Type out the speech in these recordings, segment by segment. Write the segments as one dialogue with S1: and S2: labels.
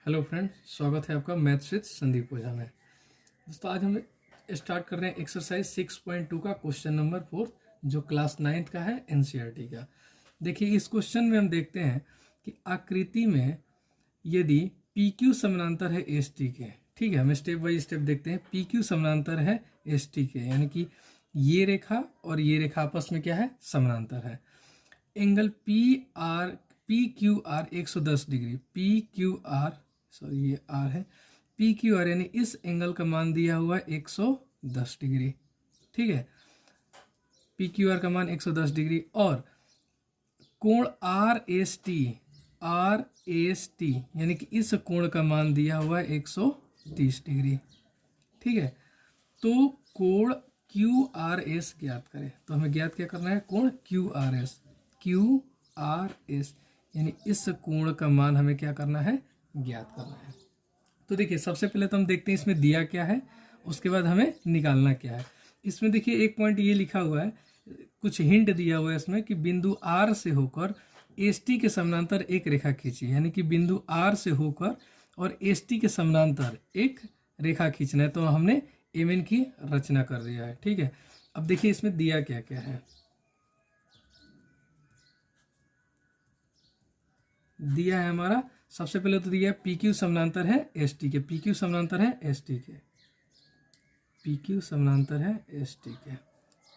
S1: Hello friends, स्वागत है आपका मैथ्स विद संदीप ओझा में। दोस्तों, आज हम स्टार्ट कर रहे हैं एक्सरसाइज 6.2 का क्वेश्चन नंबर 4, जो क्लास 9th का है, एनसीईआरटी का। देखिए, इस क्वेश्चन में हम देखते हैं कि आकृति में यदि पी क्यू समानांतर है एस टी के, ठीक है, हम स्टेप बाय स्टेप देखते हैं। पी क्यू समानांतर है एस टी के, यानी कि ये रेखा और ये रेखा आपस में क्या है, समानांतर है। Angle P Q R 110 degree, P Q R, sorry ये आर है, पी क्यू आर यानी इस एंगल का मान दिया हुआ है 110 डिग्री, ठीक है। पी क्यू आर का मान 110 डिग्री और कोण आर एस टी यानी कि इस कोण का मान दिया हुआ है 130 डिग्री, ठीक है। तो कोण क्यू आर एस ज्ञात करें, तो हमें ज्ञात क्या करना है, कोण क्यू आर एस यानी इस कोण का मान हमें क्या करना है, ज्ञात करना है। तो देखिए, सबसे पहले तो हम देखते हैं इसमें दिया क्या है, उसके बाद हमें निकालना क्या है। इसमें देखिए एक पॉइंट ये लिखा हुआ है, कुछ हिंट दिया हुआ है इसमें कि बिंदु आर से होकर एस टी के समानांतर एक रेखा खींचिए, यानी कि बिंदु आर से होकर और एस टी के समानांतर एक रेखा खींचना है। तो हमने एम एन की रचना कर दिया है, ठीक है। अब देखिए इसमें दिया क्या क्या है। दिया है हमारा, सबसे पहले तो दिया पी क्यू समानांतर है एस टी के, पी क्यू समानांतर है एस टी के, पी क्यू समानांतर है एस टी के,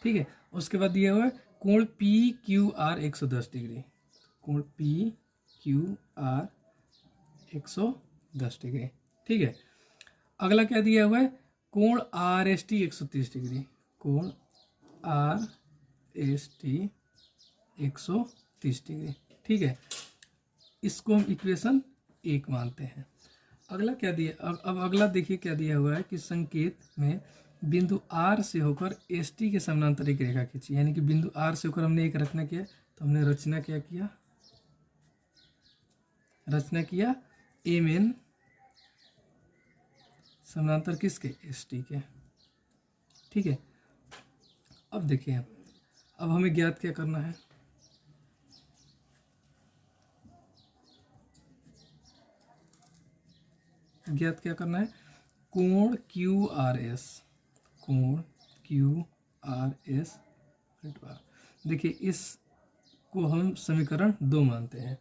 S1: ठीक है। उसके बाद दिया हुआ है कोण पी क्यू आर 110 डिग्री, कोण पी क्यू आर 110 डिग्री, ठीक है। अगला क्या दिया हुआ है, कोण आर एस टी 130 डिग्री, कोण आर एस टी 130 डिग्री, ठीक है। इसको हम इक्वेशन 1 मानते हैं। अगला क्या दिया, अब अगला देखिए क्या दिया हुआ है कि संकेत में बिंदु आर से होकर एस टी के समानांतर एक रेखा खींची, यानी कि बिंदु आर से होकर हमने एक रचना किया, तो हमने रचना क्या किया, रचना किया एम एन समानांतर किसके, एस टी के, ठीक है। अब देखिए, अब हमें ज्ञात क्या करना है, ज्ञात क्या करना है, कोण क्यू आर एस, कोण क्यू आर एस। देखिए इसको हम समीकरण 2 मानते हैं।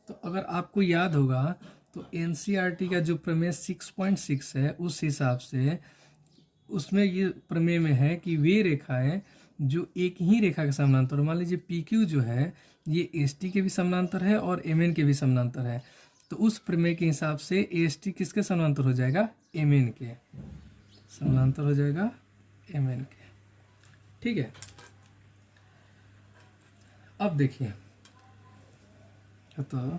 S1: तो अगर आपको याद होगा तो एनसीईआरटी का जो प्रमेय 6.6 है, उस हिसाब से उसमें ये प्रमेय में है कि वे रेखाएं जो एक ही रेखा के समानांतर, मान लीजिए पी क्यू जो है ये एस टी के भी समानांतर है और एम एन के भी समानांतर है, तो उस प्रमेय के हिसाब से एस टी किसके समानांतर हो जाएगा, एम एन के समानांतर हो जाएगा, एम एन के, ठीक है। अब देखिए, तो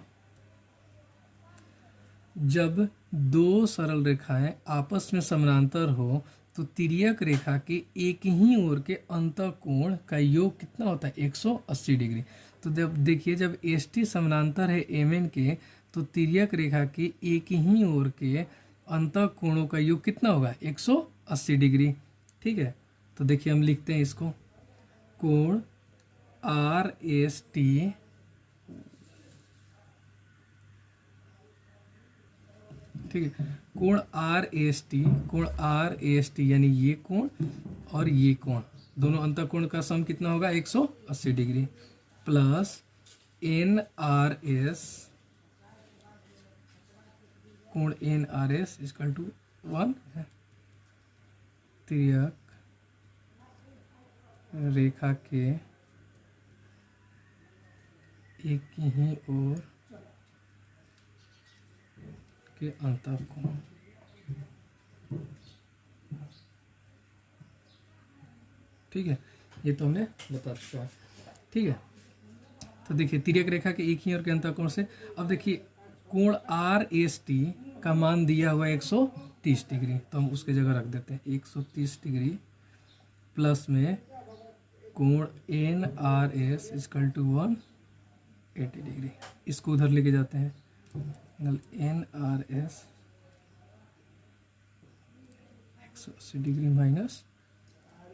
S1: जब दो सरल रेखाएं आपस में समानांतर हो तो तिर्यक रेखा के एक ही ओर के अंतःकोण का योग कितना होता है, 180 डिग्री। तो जब देखिए, जब एस टी समानांतर है एम एन के, तो तिर्यक रेखा के एक ही ओर के अंतःकोणों का योग कितना होगा, 180 डिग्री, ठीक है। तो देखिए हम लिखते हैं इसको, कोण आर एस टी, ठीक है, कोण आर एस टी, कोण आर एस टी यानी ये कोण और ये कोण, दोनों अंतःकोण का सम कितना होगा, 180 degree, plus N R S, कोण N R S equal to 1 है, तिर्यक रेखा के एक ही ओर के अंतःकोण, ठीक है। ये तो हमने बता चुका है, ठीक है। तो देखिए तिर्यक रेखा के एक ही ओर के अंतःकोण से, अब देखिए कोण आर एस टी का मान दिया हुआ है 130 डिग्री, तो हम उसके जगह रख देते हैं 130 डिग्री, प्लस में कोण N R S equal to 180 degree, इसको उधर लेके जाते हैं, N R S 180 degree minus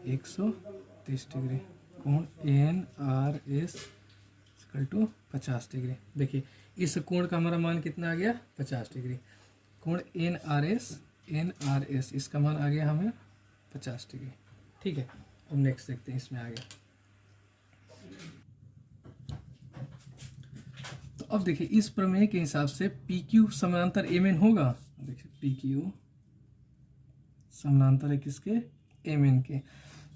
S1: 130 degree, कोण N R S equal to 50 degree. देखिए इस कोण का हमारा मान कितना आ गया, 50 डिग्री। कोण एन आर एस इसका मान आ गया हमें 50 डिग्री। ठीक है, अब नेक्स्ट देखते हैं इसमें आगे। तो अब देखिए इस प्रमेय के हिसाब से पी क्यू समानांतर एम एन होगा। देखिए पी क्यू समानांतर है किसके, एम एन के।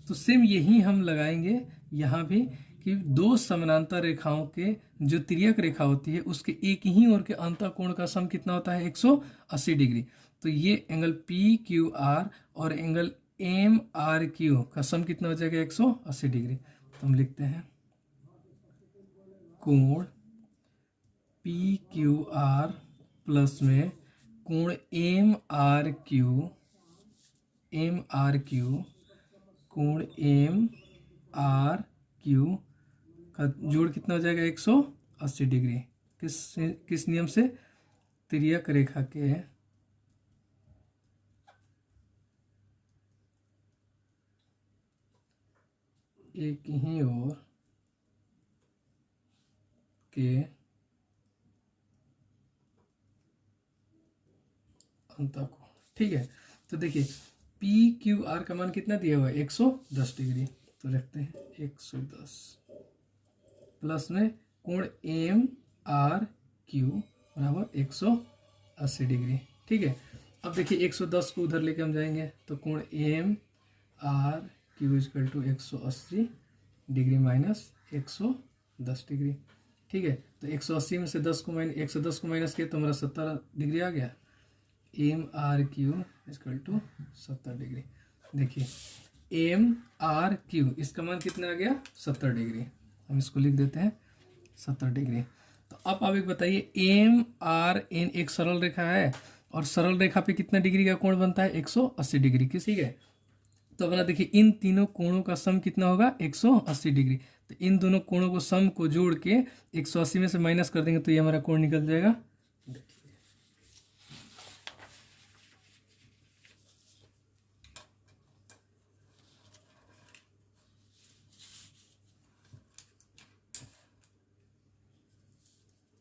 S1: तो सेम यही हम लगाएंगे यहाँ भी कि दो समानांतर रेखाओं के जो तिर्यक रेखा होती है उसके एक ही ओर के अंतः कोण का सम कितना होता है 180 डिग्री। तो ये एंगल पी क्यू आर और एंगल एम आर क्यू का सम कितना हो जाएगा 180 डिग्री। तो हम लिखते हैं कोण पी क्यू आर प्लस में कोण एम आर क्यू कोण एम आर क्यू का जोड़ कितना हो जाएगा 180 डिग्री। किस नियम से, तिर्यक रेखा के एक ही ओर के अंतःकोण। ठीक है, तो देखिए पी क्यू आर का मान कितना दिया हुआ है 110 डिग्री। तो रखते हैं 110 प्लस में कोण एम आर क्यू बराबर 180 डिग्री। ठीक है, अब देखिए 110 को उधर लेके हम जाएंगे तो कोण M R Q equal to 180 degree minus 110 degree. ठीक है, तो 180 में से 110 को माइनस किया तो हमारा 70 डिग्री आ गया। M R Q equal to 70 degree. देखिए एम आर क्यू इसका मान कितना आ गया 70 डिग्री। हम इसको लिख देते हैं 70 डिग्री। तो अब आप एक बताइए एम आर एन एक सरल रेखा है और सरल रेखा पे कितना डिग्री का कोण बनता है 180 डिग्री की। ठीक है, तो अपना देखिए इन तीनों कोणों का सम कितना होगा 180 डिग्री। तो इन दोनों कोणों को सम को जोड़ के 180 में से माइनस कर देंगे तो ये हमारा कोण निकल जाएगा।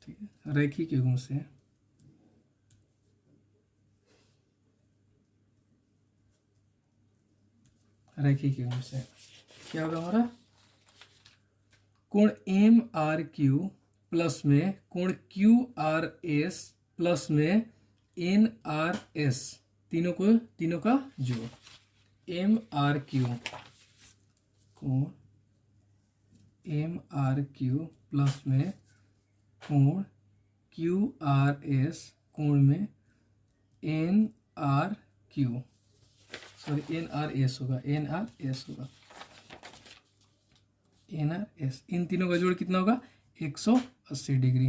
S1: ठीक है, रैखिक युग्म से क्या होगा हमारा कोण एम आर क्यू प्लस में कोण क्यू आर एस प्लस में एन आर एस तीनों का जोड़। एम आर क्यू कोण एम आर क्यू प्लस में कोण क्यू आर एस कोण में N R Q sorry N R S होगा एन आर एस। इन तीनों का जोड़ कितना होगा 180 डिग्री।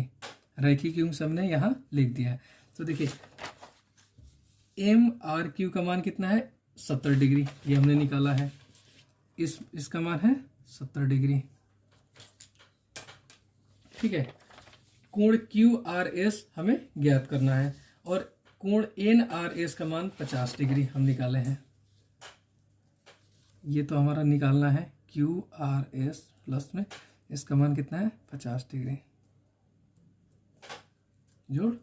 S1: रैखिक युग्म से हमने यहाँ लिख दिया है। तो देखिए एम आर क्यू का मान कितना है 70 डिग्री, ये हमने निकाला है। इसका मान है 70 डिग्री। ठीक है, कोण क्यू आर एस हमें ज्ञात करना है और कोण एन आर एस का मान 50 डिग्री हम निकाले हैं। ये तो हमारा निकालना है क्यू आर एस प्लस में इसका मान कितना है 50 डिग्री जोड़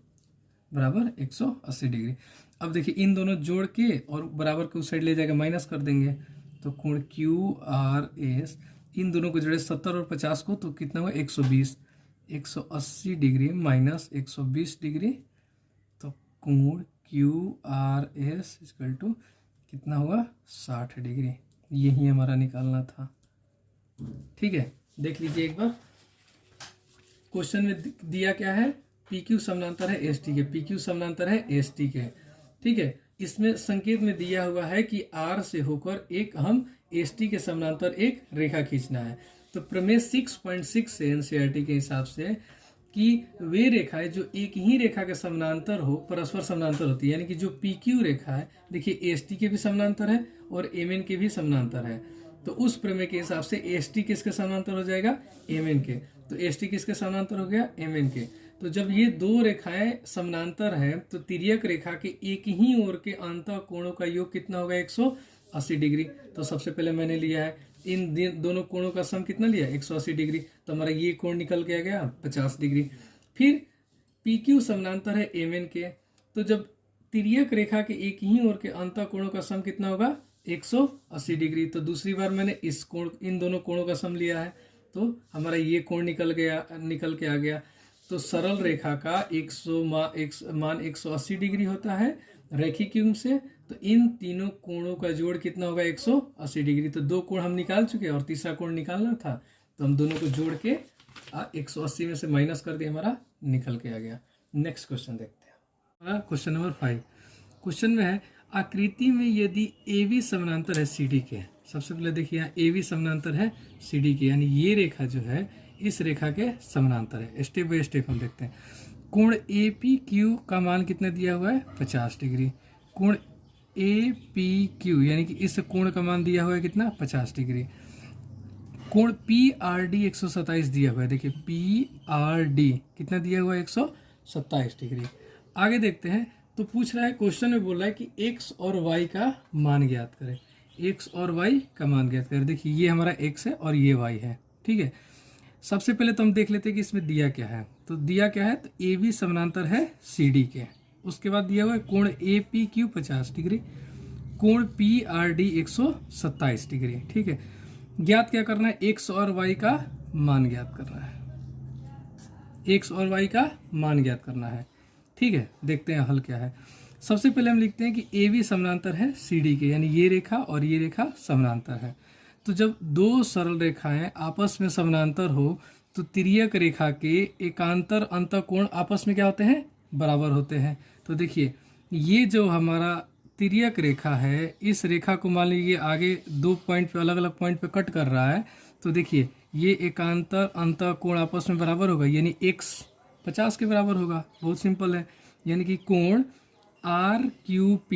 S1: बराबर 180 डिग्री। अब देखिए इन दोनों जोड़ के और बराबर के उस साइड ले जाकर माइनस कर देंगे तो कोण क्यू आर एस इन दोनों को जोड़े 70 और 50 को तो कितना हुआ 120। 180 डिग्री माइनस 120 डिग्री तो कोण Q R S equal to कितना हुआ 60 डिग्री। यही हमारा निकालना था। ठीक है, देख लीजिए एक बार क्वेश्चन में दिया क्या है, पी क्यू समानांतर है एस टी के, पी क्यू समानांतर है एस टी के। ठीक है, इसमें संकेत में दिया हुआ है कि आर से होकर एक हम एस टी के समानांतर एक रेखा खींचना है। तो प्रमेय 6.6 से एनसीईआरटी के हिसाब से कि वे रेखाएं जो एक ही रेखा के समानांतर हो परस्पर समानांतर होती है, यानी कि जो पी क्यू रेखा है देखिए एस टी के भी समानांतर है और एम एन के भी समानांतर है। तो उस प्रमेय के हिसाब से एस टी किसके समानांतर हो जाएगा एम एन के, तो एस टी किसके समानांतर हो गया एम एन के। तो जब ये दो रेखाएं समानांतर हैं तो तिर्यक रेखा के एक ही ओर के अंतः कोणों का योग कितना होगा 180 डिग्री। तो सबसे पहले मैंने लिया है इन दोनों कोणों का सम कितना लिया 180 डिग्री, तो हमारा ये कोण निकल के आ गया 50 डिग्री। फिर पी क्यू समानांतर है एम एन के, तो जब तिर्यक रेखा के एक ही ओर के अंतः कोणों का सम कितना होगा 180 डिग्री। तो दूसरी बार मैंने इस कोण, इन दोनों कोणों का सम लिया है, तो हमारा ये कोण निकल के आ गया। तो सरल रेखा का मान 180 डिग्री होता है रैखिक युग्म से। तो इन तीनों कोणों का जोड़ कितना होगा 180 डिग्री। तो दो कोण हम निकाल चुके हैं और तीसरा कोण निकालना था, तो हम दोनों को जोड़ के 180 में से माइनस कर दिया, हमारा निकल के आ गया। नेक्स्ट क्वेश्चन देखते हैं, हमारा क्वेश्चन नंबर 5। क्वेश्चन में है आकृति में यदि AB समानांतर है CD के। सबसे पहले देखिए यहाँ AB समानांतर है CD के, यानी ये रेखा जो है इस रेखा के समानांतर है। स्टेप बाय स्टेप हम देखते हैं। कोण APQ का मान कितना दिया हुआ है 50 डिग्री। कोण APQ यानी कि इस कोण का मान दिया हुआ है कितना 50 डिग्री। कोण PRD 127 दिया हुआ है। देखिए PRD कितना दिया हुआ है 127 डिग्री। आगे देखते हैं, तो पूछ रहा है, क्वेश्चन में बोल रहा है कि x और y का मान ज्ञात करें। x और y का मान ज्ञात करें। देखिए ये हमारा x है और ये y है, ठीक है। सबसे पहले तो हम देख लेते हैं कि इसमें दिया क्या है। तो दिया क्या है, तो AB समानांतर है CD के। उसके बाद दिया हुआ है कोण APQ 50 डिग्री, कोण PRD 127 डिग्री, ठीक है। ज्ञात क्या करना है, x और y का मान ज्ञात करना है। x और y का मान ज्ञात करना है, ठीक है। देखते हैं हल क्या है। सबसे पहले हम लिखते हैं कि AB समानांतर है CD के, यानी ये रेखा और ये रेखा समानांतर है। तो जब दो सरल रेखाएं आपस में समानांतर हो तो तिर्यक रेखा के एकांतर अंतःकोण आपस में क्या होते हैं, बराबर होते हैं। तो देखिए ये जो हमारा तिर्यक रेखा है, इस रेखा को मान लीजिए आगे दो पॉइंट पे, अलग अलग पॉइंट पे कट कर रहा है। तो देखिए ये एकांतर अंतःकोण आपस में बराबर होगा, यानी x 50 के बराबर होगा। बहुत सिंपल है, यानी कि कोण RQP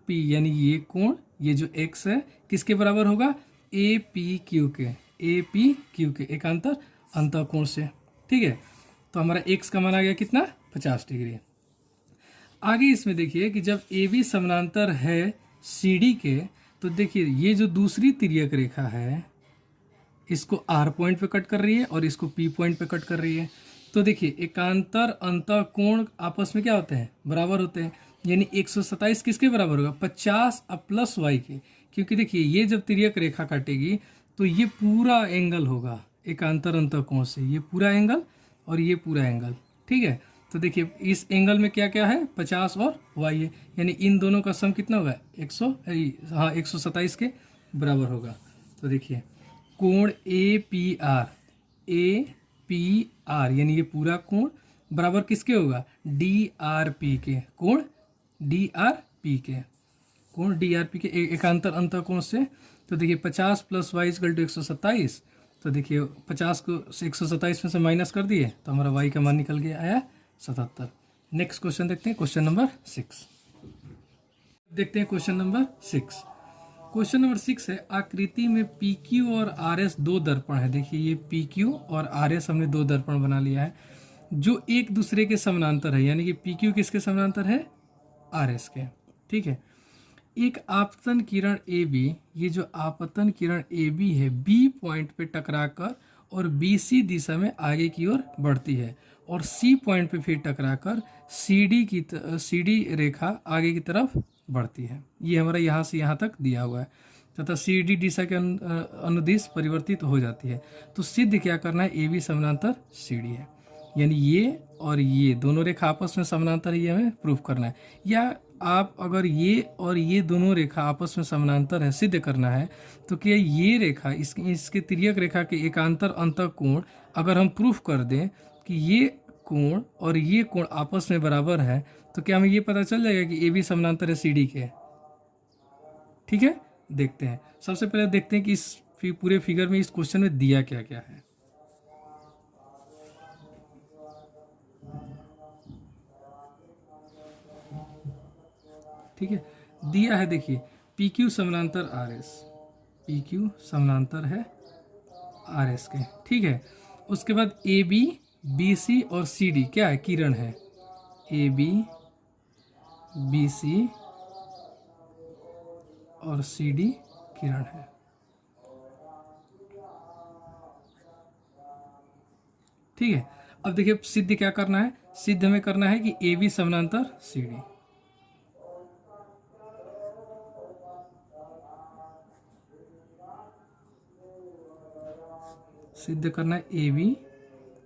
S1: यानी ये कोण, ये जो x है किसके बराबर होगा APQ के एकांतर अंतःकोण से, ठीक है। तो हमारा x का मान आ गया कितना 50 डिग्री। आगे इसमें देखिए कि जब AB समानांतर है CD के, तो देखिए ये जो दूसरी तिर्यक रेखा है इसको R पॉइंट पे कट कर रही है और इसको P पॉइंट पे कट कर रही है। तो देखिए एकांतर अंतःकोण आपस में क्या होते हैं, बराबर होते हैं। यानी 127 किसके बराबर होगा 50 प्लस y के, क्योंकि देखिए ये जब तिर्यक रेखा काटेगी तो ये पूरा एंगल होगा एकांतर अंतःकोण से, ये पूरा एंगल और ये पूरा एंगल, ठीक है। तो देखिए इस एंगल में क्या क्या है 50 और y है, यानी इन दोनों का सम कितना होगा 127 के बराबर होगा। तो देखिए कोण APR यानी ये पूरा कोण बराबर किसके होगा DRP के, कोण DRP के एकांतर अंतःकोण से। तो देखिए 50 प्लस y इक्वल टू 127। तो देखिए 50 को 127 में से माइनस कर दिए तो हमारा y का मान निकल के आया 77। नेक्स्ट क्वेश्चन देखते हैं, क्वेश्चन नंबर 6 देखते हैं। क्वेश्चन नंबर 6, क्वेश्चन नंबर 6 है आकृति में PQ और RS दो दर्पण है। देखिए ये PQ और RS हमने दो दर्पण बना लिया है जो एक दूसरे के समानांतर है, यानी कि PQ किसके समानांतर है RS के, ठीक है। एक आपतन किरण AB, ये जो आपतन किरण AB है B पॉइंट पे टकराकर और BC दिशा में आगे की ओर बढ़ती है और C पॉइंट पे फिर टकराकर CD रेखा आगे की तरफ बढ़ती है। ये हमारा यहाँ से यहाँ तक दिया हुआ है तथा CD दिशा के अनुदिश परिवर्तित हो जाती है। तो सिद्ध क्या करना है, AB समानांतर CD है, यानी ये और ये दोनों रेखा आपस में समानांतर है, ये हमें प्रूफ करना है। या आप अगर ये और ये दोनों रेखा आपस में समानांतर है सिद्ध करना है, तो क्या ये रेखा इसके तिर्यक रेखा के एकांतर अंतःकोण अगर हम प्रूफ कर दें कि ये कोण और ये कोण आपस में बराबर है, तो क्या हमें ये पता चल जाएगा कि AB समानांतर है CD के, ठीक है। देखते हैं, सबसे पहले देखते हैं कि इस पूरे फिगर में, इस क्वेश्चन में दिया क्या क्या है। ठीक है, दिया है देखिए PQ समानांतर PQ समानांतर है RS के, ठीक है। उसके बाद AB BC और CD क्या है, किरण है। AB BC और CD किरण है, ठीक है। अब देखिए सिद्ध क्या करना है, सिद्ध हमें करना है कि ए बी समानांतर सी डी। सिद्ध करना है ए बी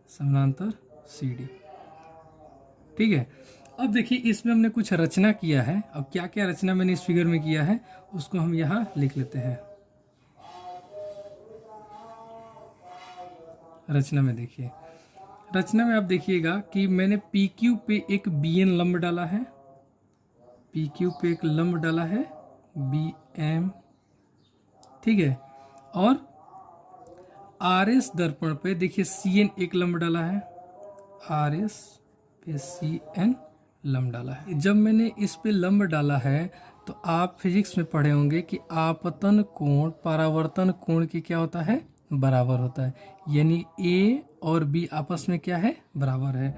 S1: समानांतर सी डी। ठीक है, अब देखिए इसमें हमने कुछ रचना किया है। अब क्या क्या रचना मैंने इस फिगर में किया है उसको हम यहाँ लिख लेते हैं। रचना में देखिए, रचना में आप देखिएगा कि मैंने पी क्यू पे एक बी एन लंब डाला है, पी क्यू पे एक लंब डाला है बी एम, ठीक है, और आर एस दर्पण पे देखिए सी एन एक लंब डाला है, आर एस पे सी एन लंब डाला है। जब मैंने इस पे लंब डाला है तो आप फिजिक्स में पढ़े होंगे कि आपतन कोण परावर्तन कोण की क्या होता है, बराबर होता है, यानी ए और बी आपस में क्या है, बराबर है।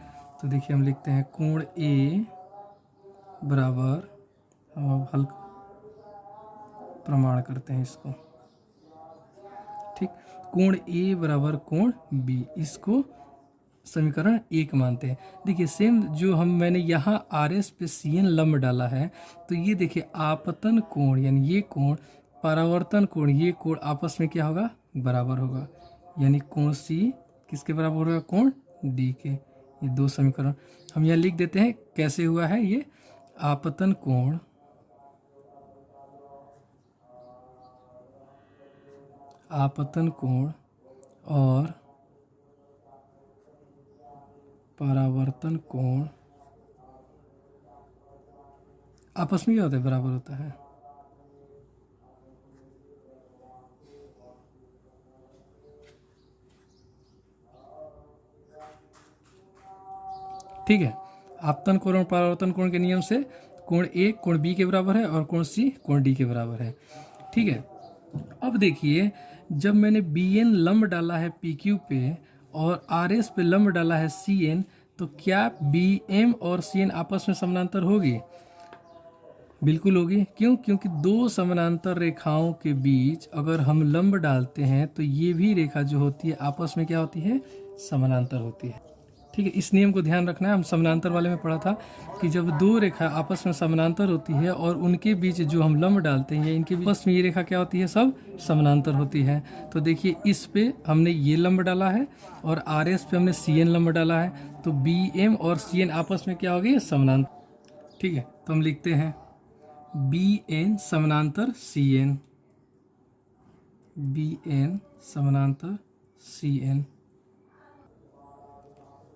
S1: तो देखिए हम लिखते हैं कोण ए बराबर, हम हल्का प्रमाण करते हैं इसको, ठीक, कोण ए बराबर कोण बी, इसको समीकरण 1 मानते हैं। देखिए सेम जो मैंने यहाँ आर एस पे सी एन लंब डाला है, तो ये देखिए आपतन कोण यानी ये कोण, परावर्तन कोण ये कोण आपस में क्या होगा, बराबर होगा, यानी कोण सी किसके बराबर होगा, कोण डी के। ये दो समीकरण हम यहाँ लिख देते हैं। कैसे हुआ है ये, आपतन कोण और परावर्तन कोण आपस में क्या होता है, बराबर होता है। ठीक है, आपतन कोण और परावर्तन कोण के नियम से कोण ए कोण बी के बराबर है और कोण सी कोण डी के बराबर है। ठीक है, अब देखिए जब मैंने बी एन लंब डाला है पी क्यू पे और आर एस पे लंब डाला है सी एन, तो क्या बी एम और सी एन आपस में समानांतर होगी, बिल्कुल होगी। क्यों, क्योंकि दो समानांतर रेखाओं के बीच अगर हम लंब डालते हैं तो ये भी रेखा जो होती है आपस में क्या होती है, समानांतर होती है। ठीक है, इस नियम को ध्यान रखना है। हम समानांतर वाले में पढ़ा था कि जब दो रेखा आपस में समानांतर होती है और उनके बीच जो हम लंब डालते हैं इनके बीच में ये रेखा क्या होती है, सब समानांतर होती है। तो देखिए इस पे हमने ये लंब डाला है और आर एस पे हमने सी एन लंब डाला है, तो बी एम और सी एन आपस में क्या होगी, समानांतर। ठीक है, तो हम लिखते हैं बी एन समानांतर सी एन, बी एन समानांतर सी एन।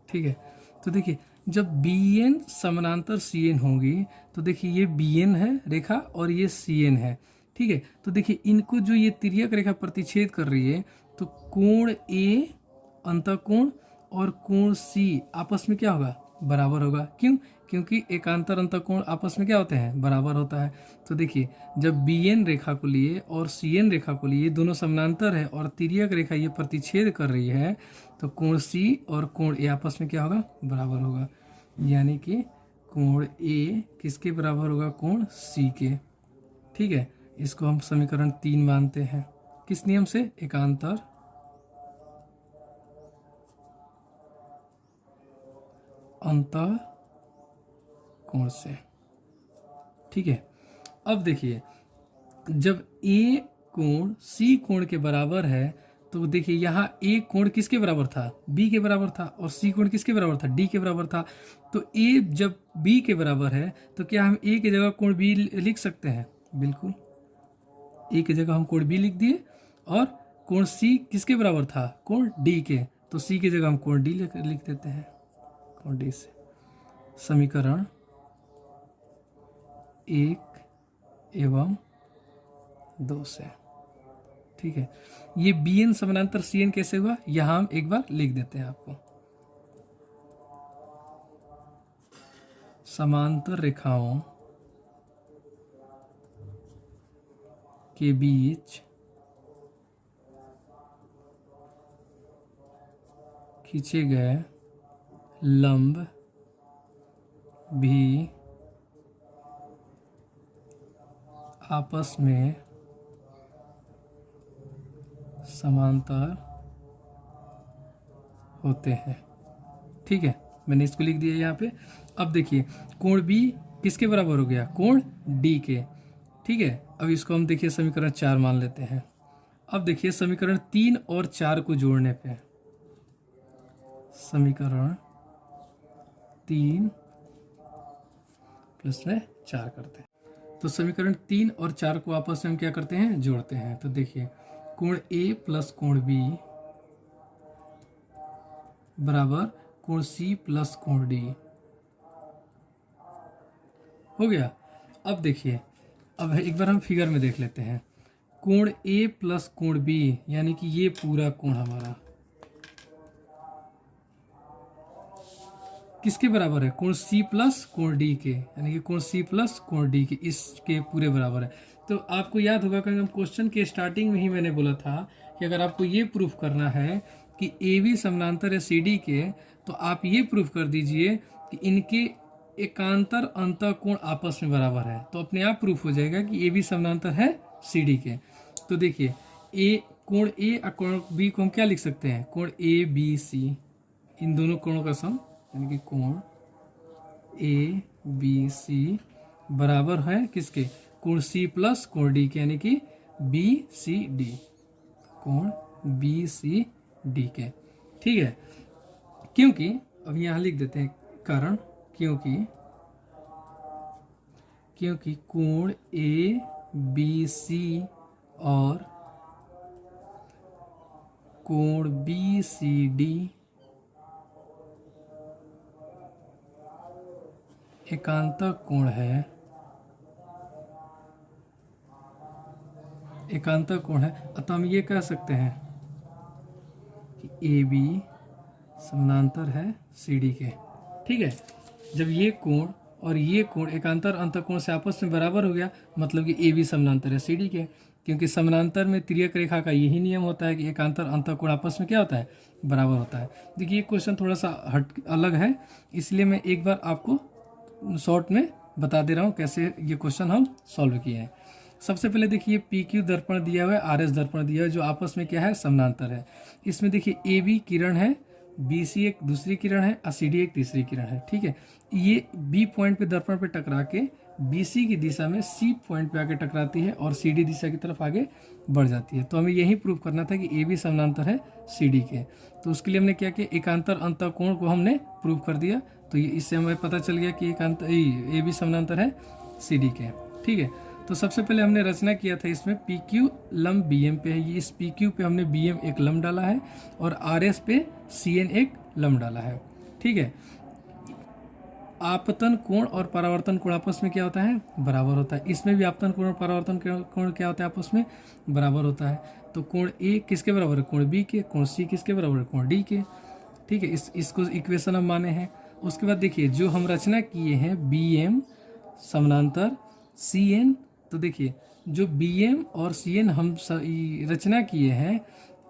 S1: ठीक है, तो देखिए जब बी एन समानांतर सी एन होगी तो देखिए ये बी एन है रेखा और ये सी एन है। ठीक है, तो देखिए इनको जो ये तिर्यक रेखा प्रतिच्छेद कर रही है, तो कोण ए अंतःकोण और कोण सी आपस में क्या होगा, बराबर होगा। क्यों, क्योंकि एकांतर अंतःकोण आपस में क्या होते हैं, बराबर होता है। तो देखिए जब बी एन रेखा को लिए और सी एन रेखा को लिए दोनों समानांतर है और तिर्यक रेखा ये प्रतिच्छेद कर रही है, तो कोण सी और कोण ए आपस में क्या होगा, बराबर होगा, यानी कि कोण ए किसके बराबर होगा, कोण सी के। ठीक है, इसको हम समीकरण 3 मानते हैं। किस नियम से, एकांतर अंतःकोण से। ठीक है, अब देखिए जब ए कोण सी कोण के बराबर है तो देखिए यहाँ ए कोण किसके बराबर था, बी के बराबर था, और सी कोण किसके बराबर था, डी के बराबर था। तो ए जब बी के बराबर है तो क्या हम ए की जगह कोण बी लिख सकते हैं, बिल्कुल। ए की जगह हम कोण बी लिख दिए, और कोण सी किसके बराबर था, कोण डी के, तो सी की जगह हम कोण डी लिख देते हैं, कोण डी से। समीकरण 1 एवं 2 से। ठीक है, ये बी एन समानांतर सी एन कैसे हुआ, यहां हम एक बार लिख देते हैं आपको। समांतर रेखाओं के बीच खींचे गए लंब भी आपस में समांतर होते हैं। ठीक है, मैंने इसको लिख दिया यहाँ पे। अब देखिए कोण बी किसके बराबर हो गया, कोण डी के, ठीक है। अब इसको हम देखिए समीकरण 4 मान लेते हैं। अब देखिए समीकरण 3 और 4 को जोड़ने पे, समीकरण 3 प्लस में 4 करते हैं, तो समीकरण 3 और 4 को आपस में हम क्या करते हैं, जोड़ते हैं। तो देखिए कोण ए प्लस कोण बी बराबर कोण सी प्लस कोण डी हो गया। अब देखिए, अब एक बार हम फिगर में देख लेते हैं। कोण ए प्लस कोण बी यानी कि ये पूरा कोण हमारा किसके बराबर है, कोण सी प्लस कोण डी के, यानी कि कोण सी प्लस कोण डी के, इसके पूरे बराबर है। तो आपको याद होगा कि हम क्वेश्चन के स्टार्टिंग में ही मैंने बोला था कि अगर आपको ये प्रूफ करना है कि ए बी समानांतर है सी डी के, तो आप ये प्रूफ कर दीजिए कि इनके एकांतर अंतःकोण आपस में बराबर है, तो अपने आप प्रूफ हो जाएगा कि ए बी समानांतर है सी डी के। तो देखिए कोण ए और कोण बी को हम क्या लिख सकते हैं, कोण ए बी सी, इन दोनों कोणों का सम यानी कि कोण ए बी सी बराबर है किसके, कोण सी प्लस कोण डी के, यानी कि बी सी डी, कोण बी सी डी के, ठीक है। क्योंकि अब यहां लिख देते हैं कारण, क्योंकि कोण ए बी सी और कोण बी सी डी एकांतर कोण है, एकांतर कोण है, अतः हम ये कह सकते हैं कि ए बी समानांतर है सी डी के, ठीक है। जब ये कोण और ये कोण एकांतर अंतःकोण से आपस में बराबर हो गया, मतलब कि ए बी समानांतर है सी डी के, क्योंकि समानांतर में तिर्यक रेखा का यही नियम होता है कि एकांतर अंतःकोण आपस में क्या होता है, बराबर होता है। देखिए ये क्वेश्चन थोड़ा सा अलग है, इसलिए मैं एक बार आपको शॉर्ट में बता दे रहा हूँ कैसे ये क्वेश्चन हम सॉल्व किए हैं। सबसे पहले देखिए पी क्यू दर्पण दिया हुआ है, आर एस दर्पण दिया हुआ है, जो आपस में क्या है, समानांतर है। इसमें देखिए ए बी किरण है, बी सी एक दूसरी किरण है और सी डी एक तीसरी किरण है, ठीक है। ये बी पॉइंट पे दर्पण पे टकरा के बी सी की दिशा में सी पॉइंट पे आके टकराती है और सी डी दिशा की तरफ आगे बढ़ जाती है। तो हमें यही प्रूव करना था कि ए बी समानांतर है सी डी के, तो उसके लिए हमने क्या किया, एकांतर अंतःकोण को हमने प्रूव कर दिया। तो ये इससे हमें पता चल गया कि एकांतर ए बी समानांतर है सी डी के, ठीक है। तो सबसे पहले हमने रचना किया था, इसमें पी क्यू लंब बी एम पे है, ये इस पी क्यू पे हमने बी एम एक लंब डाला है और आर एस पे सी एन एक लंब डाला है, ठीक है। आपतन कोण और परावर्तन कोण आपस में क्या होता है, बराबर होता है। इसमें भी आपतन कोण और परावर्तन कोण क्या होता है, आपस में बराबर होता है। तो कोण ए किसके बराबर है, कोण बी के, कोण सी किसके बराबर है, कोण डी के, ठीक है। इसको इक्वेशन हम माने हैं। उसके बाद देखिए जो हम रचना किए हैं बी एम समानांतर सी एन, तो देखिए जो बी एम और सी एन हम रचना किए हैं,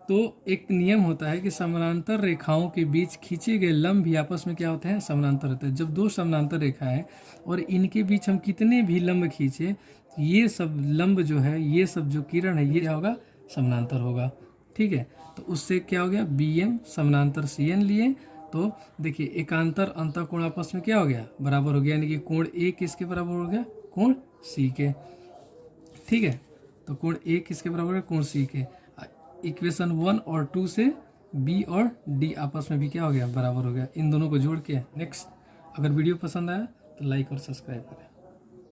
S1: तो एक नियम होता है कि समानांतर रेखाओं के बीच खींचे गए लंब भी आपस में क्या होते हैं, समानांतर होते हैं। जब दो समानांतर रेखा है और इनके बीच हम कितने भी लंब खींचे, ये सब लंब जो है, ये सब जो किरण है, ये क्या होगा, समानांतर होगा, ठीक है। तो उससे क्या हो गया, बी एम समानांतर सी एन लिए, तो देखिए एकांतर अंतःकोण आपस में क्या हो गया, बराबर हो गया, यानी कि कोण ए किसके बराबर हो गया, कोण सी के, ठीक है। तो कोण ए किसके बराबर है, कोण सी के। इक्वेशन 1 और 2 से बी और डी आपस में भी क्या हो गया, बराबर हो गया। इन दोनों को जोड़ के नेक्स्ट, अगर वीडियो पसंद आया तो लाइक और सब्सक्राइब करें।